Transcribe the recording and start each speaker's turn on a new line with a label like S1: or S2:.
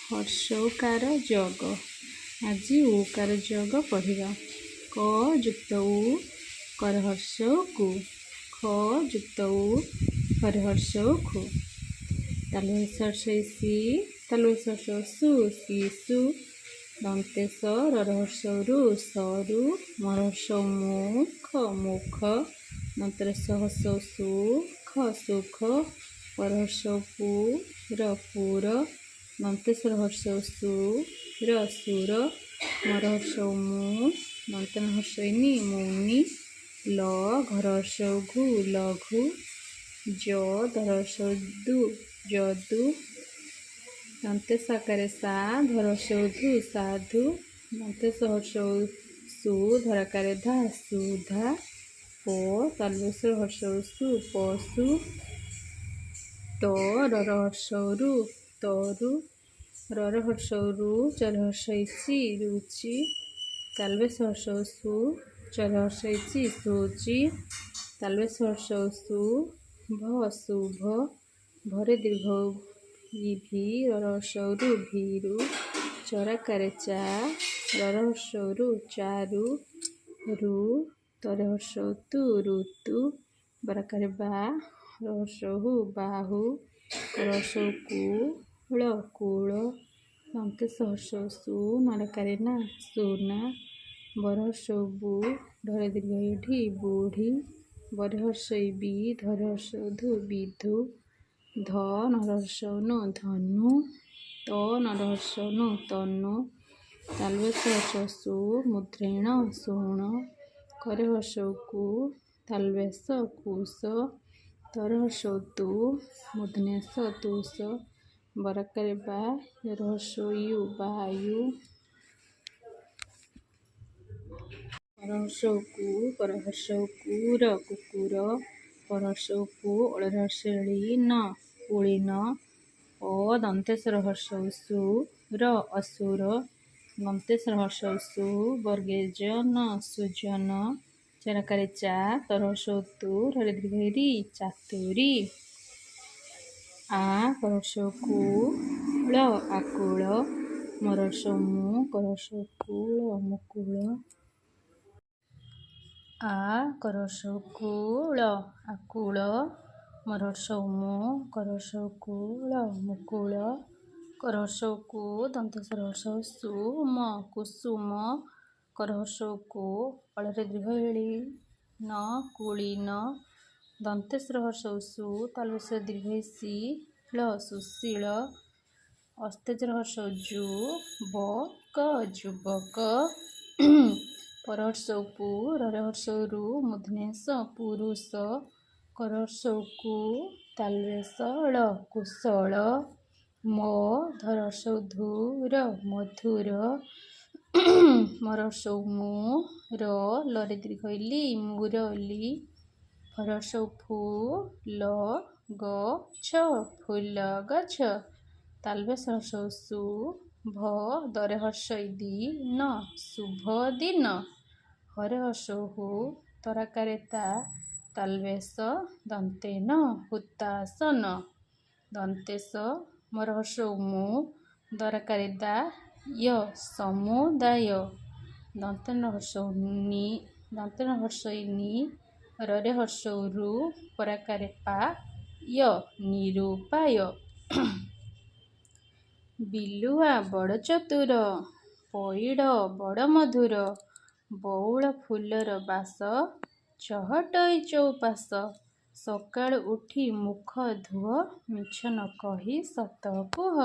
S1: हर्षकार जग आज उकार जग पढ़ा क जुक्त उ कर हर्ष कु ख जुक्त उ कर हर्ष खु तालुसर्ष सु शिशु दंतेश रर्ष रु सरू मरहर्ष मु ख मुख दंतरेश सु ख सुख परहर्ष पु पुर दंतेश्वर हर्ष सु सुर मरहर्ष मु दंतन हर्षनी मुनि ल घर हर्ष घु लघु ज धरहर्ष दु जदु दंतेश आकार सा धरहर्ष धु साधु दंतेश हर्ष सु धराकार धा सुधा प तालुसर हर्ष सु पशु त रर्ष रु तरु रर्ष रु चरहर्ष रुचि तालवेश हर्ष सु चरहर्ष सूचि तालवेश हर्ष सु भ शुभ भरे दीर्घ भी रर्ष रु भीरु चराकार चा रर्ष रु चारु रु तरहर्ष तु ऋतु बराकार बा रर्ष हु बाहु रर्ष कुल कूल दंतेश हर्ष सु नड़कार ना सुना बरहर्ष बु ढरे दीर्घ बुढ़ी बरहर्ष बी धरहर्ष धु विधु ध नरहर्ष नु धनु त नरहर्ष नु तनु तालवेश हर्ष सु मुद्रेण सुण करहर्ष कु तालवेश कुश तरहर्ष तु मुधनेश तुष बराकार बा रहर्ष यु वायु परहर्ष कु करहर्ष कुर कुकुर परहर्ष कु अड़हर्षी न पुलिन ओ दंतेश्वर हर्ष सु असुर दंतेश्वर हर्ष सु वर्गेज न सुजन चरकार चा तरहर्ष तु हरिदीर्घ चातुरी आ करहर्ष कूल आकुल मरहर्ष मु करहर्ष कूल मुकुल आ करहर्ष कूल आकुल मरहर्ष मु करहर्ष कूल मुकुल करहर्ष कु दंतेश्वर हर्ष सु म कुसुम करहर्ष कु अଳରେ दीर्घ न कुलीन दंतेश्वर हर्ष सु तालवेश दीर्घ सी ल सुशील अस्तेजर हर्ष जु बक जुबक परहर्ष पु रर्ष रु मुधनेश पुरुष करहर्ष कु तालवेश ळ कुशल म धरहर्ष धुर मधुर मरहर्ष मु लरे दीर्घ ली मुरली फरहर्ष फु ल गछ फूल गछ तालवेश हर्ष सु भ दरहर्ष दी न शुभ दिन हरहर्ष हु तराकार ता तालवेश दंतेन हुतासन दंतेश मरहर्ष मु दराकार दा य समुदाय दंतेन हर्षनी रे हर्ष रु पराकार पा य निरूपाय बिलुआ बड़ चतुर पैड़ बड़ मधुर बौल फूलर बास चहटई चौपास सकाळु उठी मुख धुଅ मिछ न कही सत कुह।